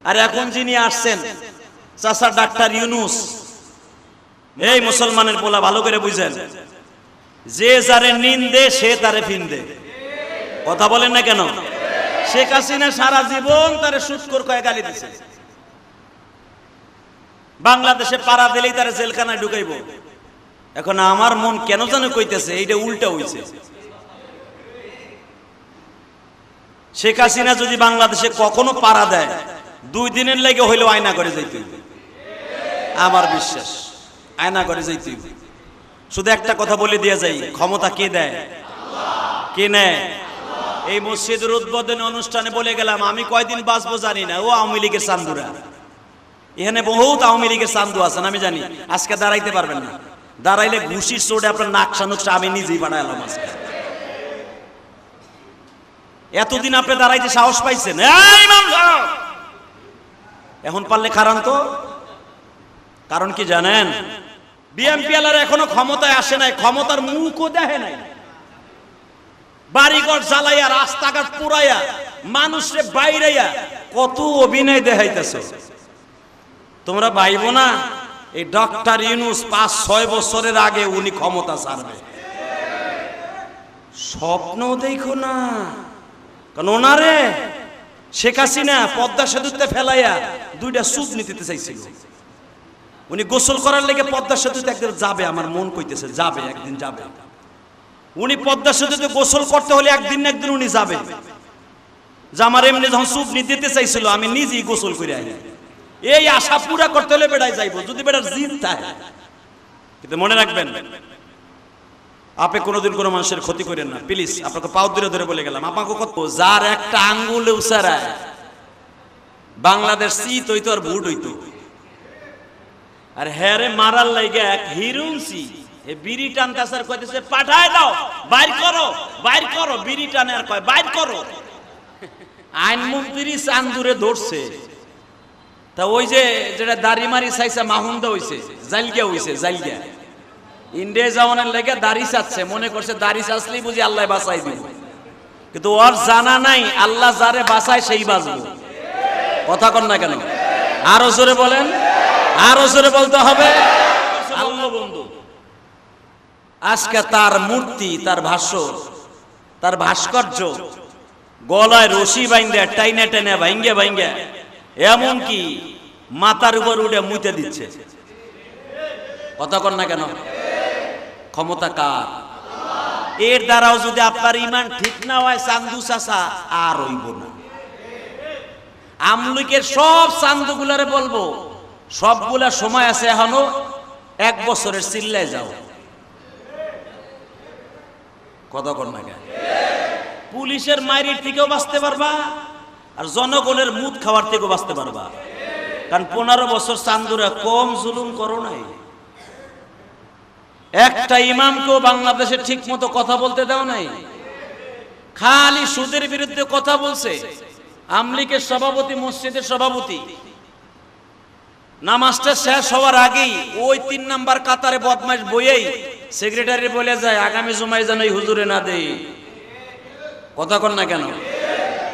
আর এখন যিনি আসছেন চাচা ডাক্তার ইউনূস, এই মুসলমানের পোলা ভালো করে বুঝেন, যে যারে নিন্দে সে তারে ফিন্দে। কথা বলেন না কেন? শেখ হাসিনা সারা জীবন তারে সুৎখোর কয়ে গালি দিছে, বাংলাদেশে পাড়া দিলেই তারে জেলখানায় ঢুকাইব। এখন আমার মন কেন জানো কইতেছে এইটা উল্টা হইছে। শেখ হাসিনা যদি বাংলাদেশে কখনো পাড়া দেয় 2 দিনের লাগে হইলেও আয়না করে যাইতে হইবে, আমার বিশ্বাস আয়না করে যাইতে হইবে। শুধু একটা কথা বলে দিয়ে যাই, ক্ষমতা কে দেয়? কে নেয়? এই মসজিদের উদ্বোধনী অনুষ্ঠানে বলে গেলাম আমি কয়দিন বাঁচবো জানি না, ও আওয়ামী লীগের চান্দুরা, এখানে বহুত আওয়ামী লীগের চান্দু আছেন আমি জানি। আজকে দাঁড়াইতে পারবেন না, দাঁড়াইলে ঘুষির চোটে আপনার নাক সানুকটা আমি নিজেই বানাইলাম আজকে। এতদিন আপনি দাঁড়াইতে সাহস পাইছেন, এখন পারলে খারান তো। কারণ কি জানেন? বিএনপি আলার এখনো ক্ষমতায় আসে নাই, ক্ষমতার মুখও দেখে নাই। বাড়িঘর জ্বালাইয়া, রাস্তাঘাট পুরাইয়া, মানুষরে বাইরাইয়া কত অভিনয় দেখাইতেছ। তোমরা ভাইবো না এই ডক্টর ইউনূস 5-6 বছরের আগে উনি ক্ষমতা ছাড়বে? স্বপ্ন দেখো না। কারণ ওনারে শেখ হাসিনা পদ্মা সেতুতে ফেলাইয়া 2টা সুদ নিতে চাইছিল। উনি গোসল করার লেগে পদ্মা সেতুতে একদিন যাবে, আমার মন কইতেছে যাবে, একদিন যাবে। উনি পদ্মা সেতুতে গোসল করতে হলে একদিন না একদিন উনি যাবে। যে আমার এমনি যখন সুদ নিতে চাইছিল আমি নিজেই গোসল করে আই, এই আশা পুরা করতে হলে বেড়ায় যাইব যদি বেড়ার জিদ থাকে। কিন্তু মনে রাখবেন, আপনি কোনোদিন কোনো মানুষের ক্ষতি করেন না প্লিজ। আপনাকে পাও ধরে ধরে বলে গেলাম, আপনাকে কত যার একটা আঙ্গুলে উসারায় বাংলাদেশ চিত হইতো আর ভুট হইতো। আর হ্যারে মারার লাইগে এক হিরুনসি এই বিড়ি টানতাসার কইতেছে পাঠায় দাও, বাইর করো, বাইর করো, বিড়ি টানে আর কয় বাইর করো। আইনমন্ত্রী চান্দুরে ধরছে, তা ওই যে যেটা দাড়ি মারি চাইছে মাহুন্দা হইছে, জাইলগিয়া হইছে, জাইলগিয়া। ইন্ডিয়া জামানের লেগে দাড়ি চাচ্ছে, মনে করছে দাড়ি চাচ্লেই বুঝি আল্লাহ বাঁচাই দিব। কিন্তু ওর জানা নাই আল্লাহ যারে বাঁচায় সেই বাঁচবো। কথা কন না কেন? আরো জোরে বলেন, আরো জোরে বলতে হবে। আল্লাহ বন্ধু আজকে তার মূর্তি, তার ভাষ্য, তার ভাস্কর্য গলায় রশি বাইন্দা টাইনে টাইনে ভাঙ্গে ভাঙ্গে এমনকি মাথার উপর উঠে মুইতে দিচ্ছে। কথা কন না কেন? ক্ষমতা কার? এর দ্বারাও যদি আপনার ইমান ঠিক না হয় চান্দু চাচা আর হইব না। আমলুকের সব চান্দুগুলারে বলবো সবগুলা সময় আছে, এখনো 1 বছরের চিল্লায় যাও। কথা কন না কেন? পুলিশের মাইরির থেকেও বাঁচতে পারবা আর জনগণের মুদ খাওয়ার থেকেও বাঁচতে পারবা। কারণ 15 বছর চান্দুরা কম জুলুম করো নাই। একটা ইমামকেও বাংলাদেশে ঠিক মতো কথা বলতে দাও নাই, খালি সুদের বিরুদ্ধে কথা বলছে। আমলিকের সভাপতি, মসজিদের সভাপতি, নামাজটা শেষ হওয়ার আগেই ওই 3 নাম্বার কাতারে বদমাইশ বইয়েই সেক্রেটারি বলে যায় আগামী জুমায় যেন এই হুজুরে না দেই। কথা কন না কেন?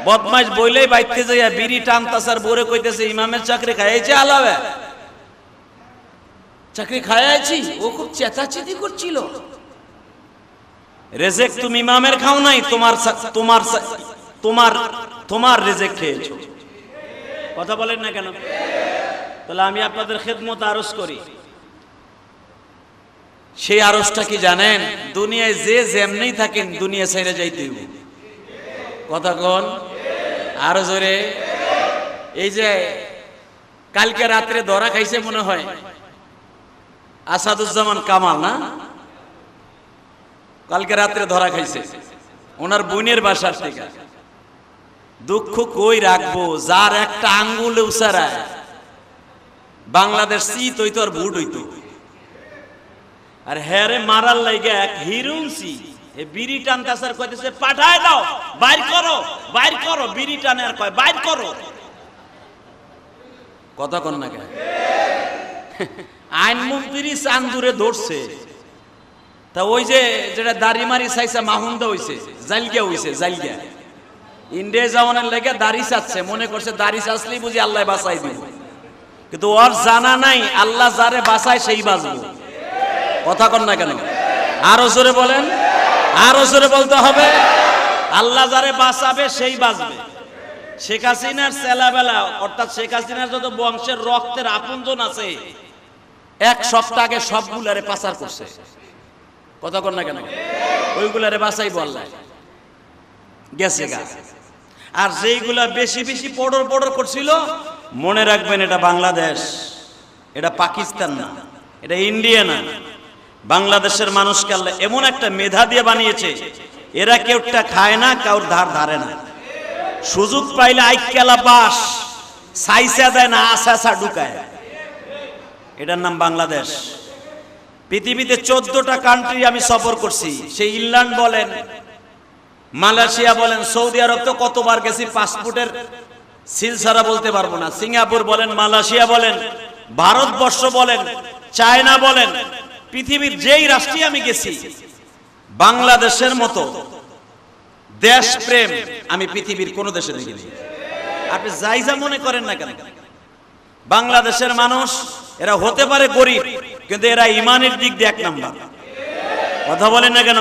বদমাইশ বইলেই বাইতে যাইয়া বিড়ি টানতাসার বোরে কইতেছে ইমামের চাকরি খাইছে আলাবে, চাকরি খাইছি। ও খুব চেঁচাচেঁচি করছিল। রেজেক তুমি ইমামের খাও নাই, তোমার তোমার তোমার তোমার রেজেক খেয়েছো। কথা বলেন না কেন? তাহলে আমি আপনাদের খেদমত আরজ করি, সেই আরজটা কি জানেন? দুনিয়ায় যে যেমনি থাকেন দুনিয়া ছেড়ে যাইতে হবে। কথা কন আরো জোরে। এই যে কালকে রাত্রে ধরা খাইছে মনে হয় আসাদুজ্জামান কামাল, না? কালকে রাত্রে ধরা খাইছে ওনার বোনের বাসার থেকে। দুঃখ কই রাখবো, যার একটা আঙ্গুলে উসারায় বাংলাদেশ চিত হইতো আর ভুট হইতো। আর হ্যারে মারার লাইগে এক হিরুনসি এই বিড়ি টানতাসার কইতেছে পাঠায় দাও, বাইর করো, বাইর করো, বিড়ি টানে আর কয় বাইর করো। কথা কন না কেন? আইনমন্ত্রী চান্দুরে ধরছে, তা ওই যে যেটা দাড়ি মারি চাইছে মাহুন্দা হইছে, জাইলগিয়া হইছে, জাইলগিয়া। ইন্ডিয়া যাওয়ানোর লেগে দাড়ি চাচ্ছে, মনে করছে দাড়ি চাচ্লেই বুঝি আল্লাহ বাঁচাই দিব, কিন্তু ওর জানা নাই আল্লাহ যারে বাঁচায় সেই বাঁচবো। কথা কন না কেন? আরো জোরে বলেন, আরো জোরে বলতে হবে। আল্লাহ যারে বাঁচাবে সেই বাঁচবে। শেখ হাসিনার ছেলেবেলা, অর্থাৎ শেখ হাসিনার যত বংশের রক্তের আপনজন আছে, এক সপ্তাহ আগে সবগুলারে পাচার করছে। কথা কন না কেন? ওইগুলারে বাঁচাই বললাই গেছে গা। আর যেইগুলা বেশি বেশি পড়র পড়র করছিল, মনে রাখবেন এটা বাংলাদেশ, এটা পাকিস্তান না, এটা ইন্ডিয়া না। বাংলাদেশের মানুষকে আল্লাহ এমন একটা মেধা দিয়ে বানিয়েছে, এরা কেউটা খায় না, কাউর ধার ধারে না। সুযোগ পাইলে আইকেলা বাস সাইসা দেয় না, আশা ঢুকায়। এটার নাম বাংলাদেশ। পৃথিবীতে 14টা কান্ট্রি আমি সফর করছি। সেই ইংল্যান্ড বলেন, মালয়েশিয়া বলেন, সৌদি আরব তো কতবার গেছি, পাসপোর্টের সিল ছাড়া বলতে পারবো না। সিঙ্গাপুর বলেন, মালয়েশিয়া বলেন, ভারতবর্ষ বলেন, চায়না বলেন, পৃথিবীর যেই রাষ্ট্রে আমি গেছি, বাংলাদেশের মতো দেশপ্রেম আমি পৃথিবীর কোন দেশে দেখিনি। আপনি যাই যা মনে করেন না কেন, বাংলাদেশের মানুষ এরা হতে পারে গরিব, কিন্তু এরা ইমানের দিক দিয়ে 1 নাম্বার। কথা বলেন না কেন?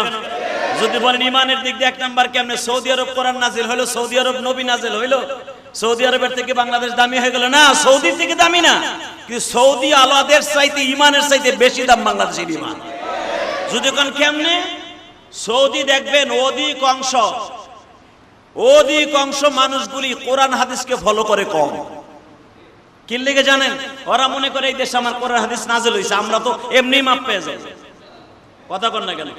যদি বলেন ইমানের দিক দিয়ে 1 নাম্বার কেমনে? সৌদি আরব কোরআন নাজিল হইলো, সৌদি আরব নবী নাজিল হইলো, সৌদি আরবের থেকে বাংলাদেশ দামি হয়ে গেল না? সৌদির থেকে দামি না, কিন্তু সৌদি আলাদের চাইতে ইমানের চাইতে বেশি দাম বাংলাদেশের ইমান। যদি কোন কেমনে? সৌদি দেখবেন অধিকাংশ মানুষগুলি কোরআন হাদিসকে ফলো করে কম। কি লিগে জানেন? ওরা মনে করে এই দেশে আমার কোরআন হাদিস নাজিল হইছে, আমরা তো এমনি মাপ পেয়ে যাই। কথা কন না কেন?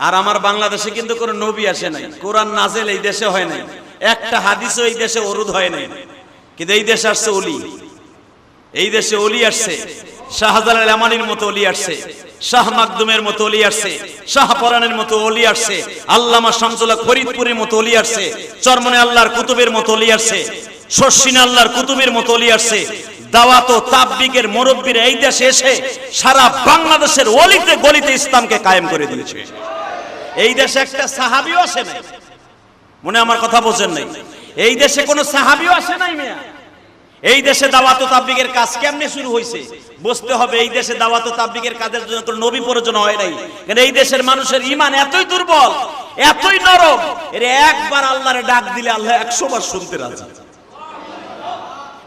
আর আমার বাংলাদেশে কিন্তু কোনো নবী আসে নাই, কোরআন নাজিল এই দেশে হয় নাই, একটা হাদিসও এই দেশে ওরুদ হয় নাই, কিন্তু এই দেশে আসছে ওলি। এই দেশে ওলি আসছে, শাহজালাল আমানির মতো ওলি আসছে, শাহ মাকদুমের মতো ওলি আসছে, শাহপরানের মতো ওলি আসছে, আল্লামা শামসুল্লাহ ফরিদপুরের মতো ওলি আসছে, চরমনে আল্লাহর কুতুবের মতো ওলি আসছে, শর্ষিনা আল্লাহর কুতুবের মতো ওলি আসছে। দাওয়াত ও তাবলীগের মুরব্বীরা এই দেশে এসে সারা বাংলাদেশের অলিতে গলিতে ইসলামকে কায়েম করে দিয়েছে। এই দেশে একটা সাহাবীও আসে নাই, মনে আমার কথা বোঝেন নাই? এই দেশে কোনো সাহাবীও আসে নাই মিয়া। এই দেশে দাওয়াত ও তাবলীগের কাজ কেমনে শুরু হয়েছে বুঝতে হবে। এই দেশে দাওয়াত ও তাবলীগের কাজের জন্য কোনো নবী প্রয়োজন হয় নাই, কারণ এই দেশের মানুষের ঈমান এতই দুর্বল, এতই নরম, এর একবার আল্লাহরে ডাক দিলে আল্লাহ 100 বার শুনতে রাজি।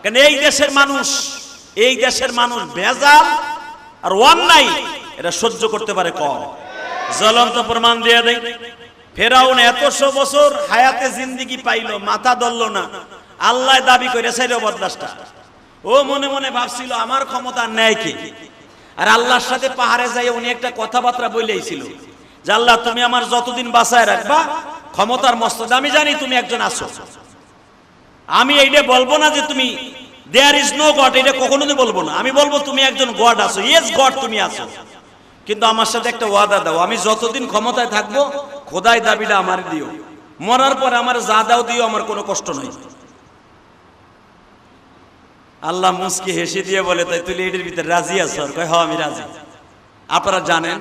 কারণ এই দেশের মানুষ ভেজাল আর অন্যায় এটা সহ্য করতে পারে কম। জ্বলন্ত প্রমাণ দিয়ে দেয়, ফেরাউন 100 বছর হায়াতে জিন্দেগি পাইলো, মাথা ধরল না, আল্লাহ দাবি করেছে বদলাসটা। ও মনে মনে ভাবছিল আমার ক্ষমতা নেয় কি, আর আল্লাহর সাথে পাহাড়ে যাই উনি একটা কথাবার্তা বলেছিল যে আল্লাহ তুমি আমার যতদিন বাঁচায় রাখবা, ক্ষমতার মস্তদে আমি জানি তুমি একজন আছো, আমি এইটা বলবো না যে তুমি দেয়ার ইজ নো গড, এটা কখনোই বলবো না, আমি বলবো তুমি একজন গড আছো, ইয়েস গড তুমি আছো, কিন্তু আমার সাথে একটা ওয়াদা দাও, আমি যতদিন ক্ষমতায় থাকবো খোদাই দাবিটা আমার দিও, মরার পর আমার যা দাও দিও, আমার কোনো কষ্ট নাই। আল্লাহ মুস্কি হেসে দিয়ে বলে তাই তুই এটার ভিতরে রাজি আছো? কয় হ্যাঁ আমি রাজি। আপনারা জানেন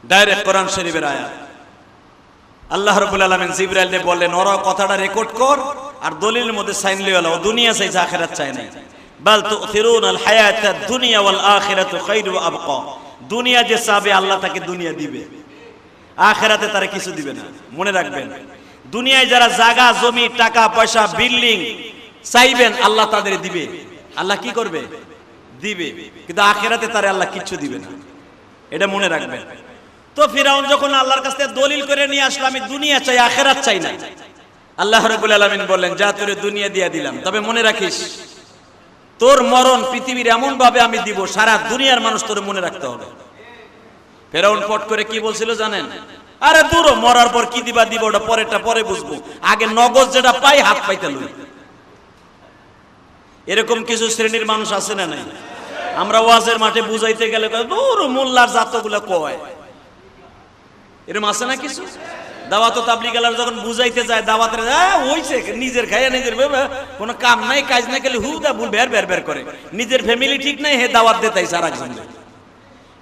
ডাইরেক্ট কোরআন শরীফের আয়াত, আল্লাহ রাব্বুল আলামিন জিবরাইলকে বললেন ওরা কথাটা রেকর্ড কর আর দলিলের মধ্যে সাইন লিওয়ালা, ও দুনিয়া চাইছে আখিরাত চায় না। বাল তুথিরুনাল হায়াতাদ দুনিয়া ওয়াল আখিরাতু খায়রু ওয়া আবকা, দুনিয়া যে চাবে আল্লাহ তাকে দুনিয়া দিবে, আখিরাতে তারা কিছু দিবে না। মনে রাখবেন, দুনিয়ায় যারা জায়গা জমি টাকা পয়সা বিল্ডিং চাইবেন আল্লাহ তাদের দিবে, আল্লাহ কি করবে? দিবে, কিন্তু আখিরাতে তারে আল্লাহ কিচ্ছু দিবে না, এটা মনে রাখবেন। তো ফিরাউন যখন আল্লাহর কাছ থেকে দলিল করে নিয়ে আসলো আমি দুনিয়া চাই আখিরাত চাই না, আল্লাহ রাব্বুল আলামিন বললেন যা তোরে দুনিয়া দিয়ে দিলাম, তবে মনে রাখিস তোর মরণ পৃথিবীর এমন ভাবে আমি দিব সারা দুনিয়ার মানুষ তোরে মনে রাখতে হবে। ফিরাউন পট করে কি বলছিল জানেন? আরে দূর, মরার পর কি দিবা দিব ওটা পরেরটা পরে বুঝবো, আগে নগদ যেটা পাই হাত পাইতে লই। এরকম কিছু শ্রেণীর মানুষ আছে না নাই? আমরা ওয়াজের মাঠে বুঝাইতে গেলে দূর মোল্লার জাতগুলো কয়, এরকম আছে না কিছু? দাওয়াত ও তাবলীগ আলার যখন বুঝাইতে যায় দাওয়াতের হইছে নিজের খায়া নিজের কোনো কাম নাই কাজ নাই, গেলে হুদা ভুল বের বের বের করে, নিজের ফ্যামিলি ঠিক নাই হে দাওয়াত দেতাই সারা একজন।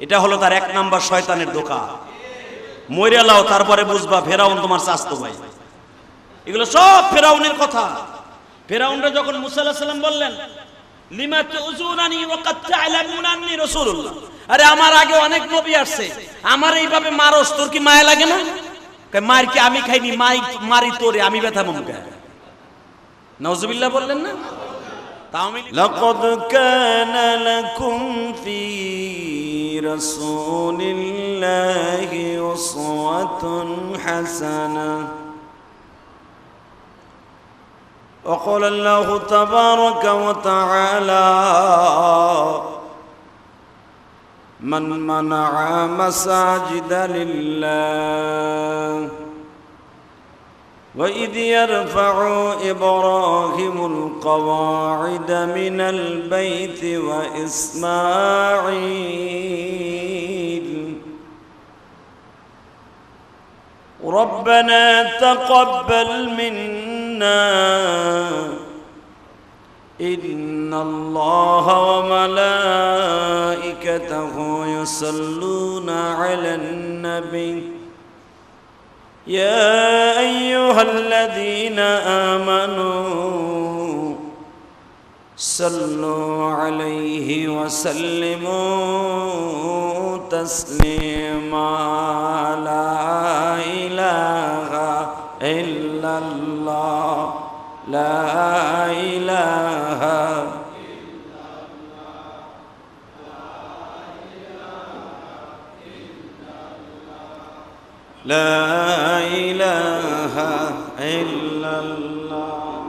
এটা হলো তার 1 নাম্বার শয়তানের ধোঁকা। মইরা লাও তারপরে বুঝবা ফেরাউন তোমার চাস্তো ভাই। এগুলো সব ফেরাউনের কথা। ফেরাউনরা যখন মুসা আলাইহিস সালাম বললেন লিমা তুযুনানি ওয়া কাদ তা'লামুনা আন্নী রাসূলুল্লাহ, আরে আমার আগে অনেক নবী আসছে, আমার এইভাবে মারস, তোর কি মায়া লাগে না? কয় মার কি আমি খাইনি, মারি তোরে, আমি ব্যথা মুমকা। নাউজুবিল্লাহ বললেন না? লাকাদ কানা লাকুম ফি রাসূলিল্লাহি উসওয়াতুন হাসানাহ। وقال الله تبارك وتعالى من منع مساجد لله وإذ يرفع إبراهيم القواعد من البيت وإسماعيل ربنا تقبل منا إن الله وملائكته يصلون على النبي يا أيها الذين آمنوا صلوا عليه وسلموا تسليما لا إله إلا الله لا إله لا إله إلا الله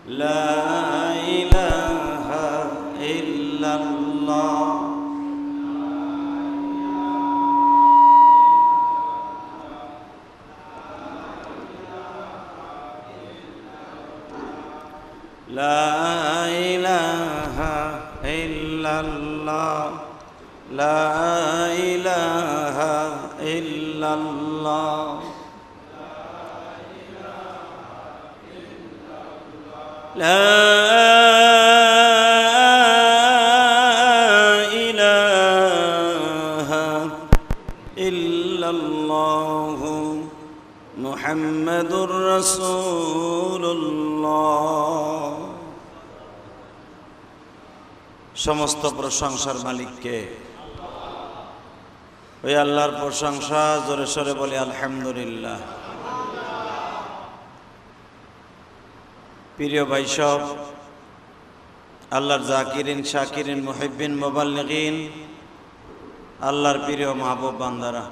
لا إله إلا الله لا إله إلا الله لا إله إلا الله لا إله إلا الله محمد رسول الله। সমস্ত প্রশংসার মালিককে, ওই আল্লাহর প্রশংসা, জোরে সরে বলি আলহামদুলিল্লাহ। প্রিয় ভাই সব, আল্লাহর জাকিরিন, শাকিরিন, মুহিব্বিন, মুবাল্লিগিন, আল্লাহর প্রিয় মাহবুব বান্দারা,